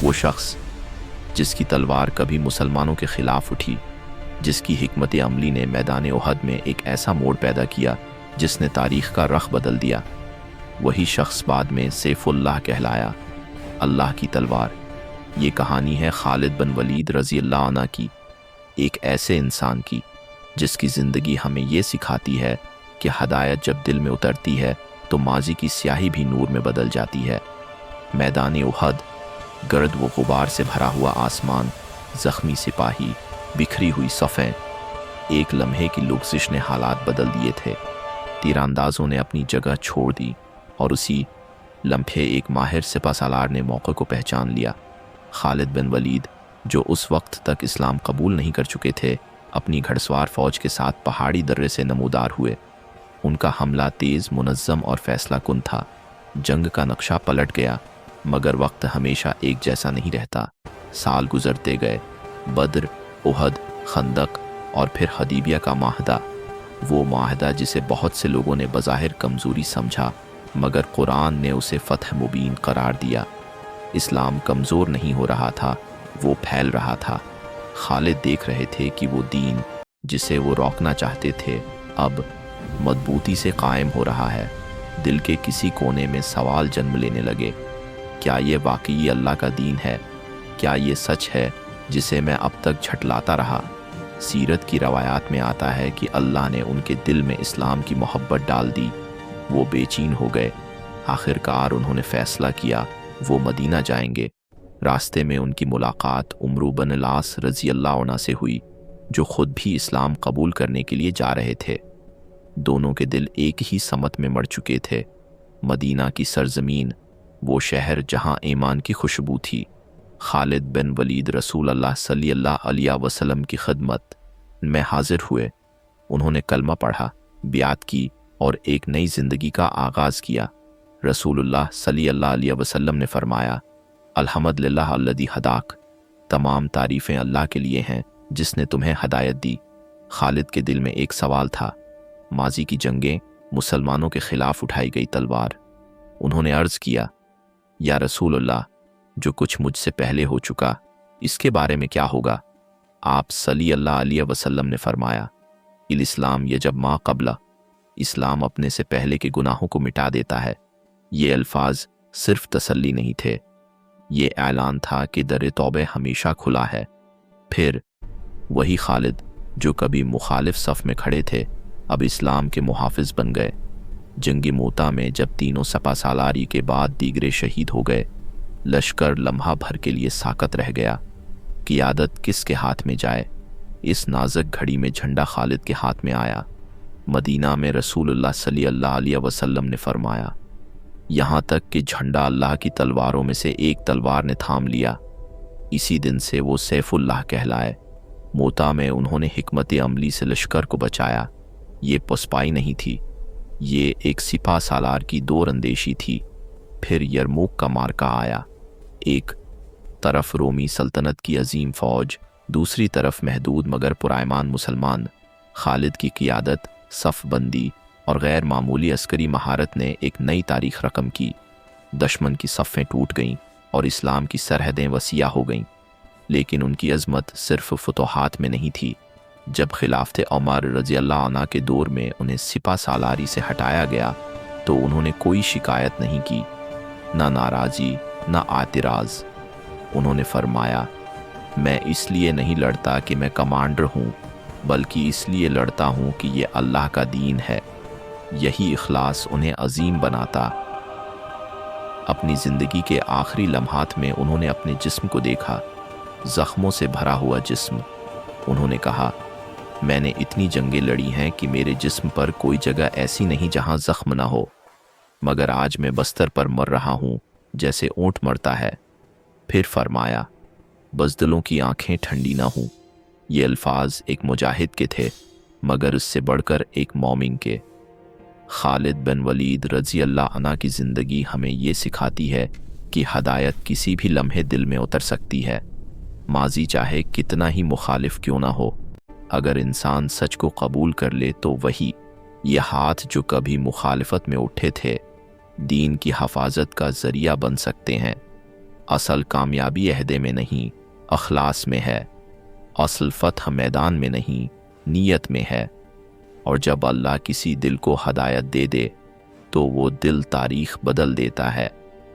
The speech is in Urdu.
وہ شخص جس کی تلوار کبھی مسلمانوں کے خلاف اٹھی، جس کی حکمت عملی نے میدان احد میں ایک ایسا موڑ پیدا کیا جس نے تاریخ کا رخ بدل دیا، وہی شخص بعد میں سیف اللہ کہلایا، اللہ کی تلوار۔ یہ کہانی ہے خالد بن ولید رضی اللہ عنہ کی، ایک ایسے انسان کی جس کی زندگی ہمیں یہ سکھاتی ہے کہ ہدایت جب دل میں اترتی ہے تو ماضی کی سیاہی بھی نور میں بدل جاتی ہے۔ میدان احد، گرد و غبار سے بھرا ہوا آسمان، زخمی سپاہی، بکھری ہوئی صفیں، ایک لمحے کی لغزش نے حالات بدل دیے تھے۔ تیر اندازوں نے اپنی جگہ چھوڑ دی اور اسی لمحے ایک ماہر سپہ سالار نے موقع کو پہچان لیا۔ خالد بن ولید، جو اس وقت تک اسلام قبول نہیں کر چکے تھے، اپنی گھڑ سوار فوج کے ساتھ پہاڑی درے سے نمودار ہوئے۔ ان کا حملہ تیز، منظم اور فیصلہ کن تھا۔ جنگ کا نقشہ پلٹ گیا، مگر وقت ہمیشہ ایک جیسا نہیں رہتا۔ سال گزرتے گئے، بدر، احد، خندق اور پھر حدیبیہ کا معاہدہ، وہ معاہدہ جسے بہت سے لوگوں نے بظاہر کمزوری سمجھا، مگر قرآن نے اسے فتح مبین قرار دیا۔ اسلام کمزور نہیں ہو رہا تھا، وہ پھیل رہا تھا۔ خالد دیکھ رہے تھے کہ وہ دین جسے وہ روکنا چاہتے تھے اب مضبوطی سے قائم ہو رہا ہے۔ دل کے کسی کونے میں سوال جنم لینے لگے، کیا یہ واقعی اللہ کا دین ہے؟ کیا یہ سچ ہے جسے میں اب تک جھٹلاتا رہا؟ سیرت کی روایات میں آتا ہے کہ اللہ نے ان کے دل میں اسلام کی محبت ڈال دی۔ وہ بے چین ہو گئے۔ آخرکار انہوں نے فیصلہ کیا وہ مدینہ جائیں گے۔ راستے میں ان کی ملاقات عمرو بن العاص رضی اللہ عنہ سے ہوئی، جو خود بھی اسلام قبول کرنے کے لیے جا رہے تھے۔ دونوں کے دل ایک ہی سمت میں مڑ چکے تھے، مدینہ کی سرزمین، وہ شہر جہاں ایمان کی خوشبو تھی۔ خالد بن ولید رسول اللہ صلی اللہ علیہ وسلم کی خدمت میں حاضر ہوئے۔ انہوں نے کلمہ پڑھا، بیعت کی اور ایک نئی زندگی کا آغاز کیا۔ رسول اللہ صلی اللہ علیہ وسلم نے فرمایا، الحمدللہ الذی ہداک، تمام تعریفیں اللہ کے لیے ہیں جس نے تمہیں ہدایت دی۔ خالد کے دل میں ایک سوال تھا، ماضی کی جنگیں، مسلمانوں کے خلاف اٹھائی گئی تلوار۔ انہوں نے عرض کیا، یا رسول اللہ، جو کچھ مجھ سے پہلے ہو چکا، اس کے بارے میں کیا ہوگا؟ آپ صلی اللہ علیہ وسلم نے فرمایا، الاسلام یجب ما قبلہ، اسلام اپنے سے پہلے کے گناہوں کو مٹا دیتا ہے۔ یہ الفاظ صرف تسلی نہیں تھے، یہ اعلان تھا کہ در توبہ ہمیشہ کھلا ہے۔ پھر وہی خالد جو کبھی مخالف صف میں کھڑے تھے، اب اسلام کے محافظ بن گئے۔ جنگ موتا میں جب تینوں سپہ سالاری کے بعد دیگرے شہید ہو گئے، لشکر لمحہ بھر کے لیے ساکت رہ گیا۔ قیادت کس کے ہاتھ میں جائے؟ اس نازک گھڑی میں جھنڈا خالد کے ہاتھ میں آیا۔ مدینہ میں رسول اللہ صلی اللہ علیہ وسلم نے فرمایا، یہاں تک کہ جھنڈا اللہ کی تلواروں میں سے ایک تلوار نے تھام لیا۔ اسی دن سے وہ سیف اللہ کہلائے۔ موتا میں انہوں نے حکمت عملی سے لشکر کو بچایا۔ یہ پسپائی نہیں تھی، یہ ایک سپہ سالار کی دور اندیشی تھی۔ پھر یرموک کا معرکہ آیا، ایک طرف رومی سلطنت کی عظیم فوج، دوسری طرف محدود مگر پرایمان مسلمان۔ خالد کی قیادت، صف بندی اور غیر معمولی عسکری مہارت نے ایک نئی تاریخ رقم کی۔ دشمن کی صفیں ٹوٹ گئیں اور اسلام کی سرحدیں وسیع ہو گئیں، لیکن ان کی عظمت صرف فتوحات میں نہیں تھی۔ جب خلافت عمر رضی اللہ عنہ کے دور میں انہیں سپہ سالاری سے ہٹایا گیا تو انہوں نے کوئی شکایت نہیں کی، نہ ناراضی نہ اعتراض۔ انہوں نے فرمایا، میں اس لیے نہیں لڑتا کہ میں کمانڈر ہوں، بلکہ اس لیے لڑتا ہوں کہ یہ اللہ کا دین ہے۔ یہی اخلاص انہیں عظیم بناتا۔ اپنی زندگی کے آخری لمحات میں انہوں نے اپنے جسم کو دیکھا، زخموں سے بھرا ہوا جسم۔ انہوں نے کہا، میں نے اتنی جنگیں لڑی ہیں کہ میرے جسم پر کوئی جگہ ایسی نہیں جہاں زخم نہ ہو، مگر آج میں بستر پر مر رہا ہوں جیسے اونٹ مرتا ہے۔ پھر فرمایا، بزدلوں کی آنکھیں ٹھنڈی نہ ہوں۔ یہ الفاظ ایک مجاہد کے تھے، مگر اس سے بڑھ کر ایک مومن کے۔ خالد بن ولید رضی اللہ عنہ کی زندگی ہمیں یہ سکھاتی ہے کہ ہدایت کسی بھی لمحے دل میں اتر سکتی ہے، ماضی چاہے کتنا ہی مخالف کیوں نہ ہو۔ اگر انسان سچ کو قبول کر لے تو وہی یہ ہاتھ جو کبھی مخالفت میں اٹھے تھے، دین کی حفاظت کا ذریعہ بن سکتے ہیں۔ اصل کامیابی عہدے میں نہیں، اخلاص میں ہے۔ اصل فتح میدان میں نہیں، نیت میں ہے۔ اور جب اللہ کسی دل کو ہدایت دے دے تو وہ دل تاریخ بدل دیتا ہے۔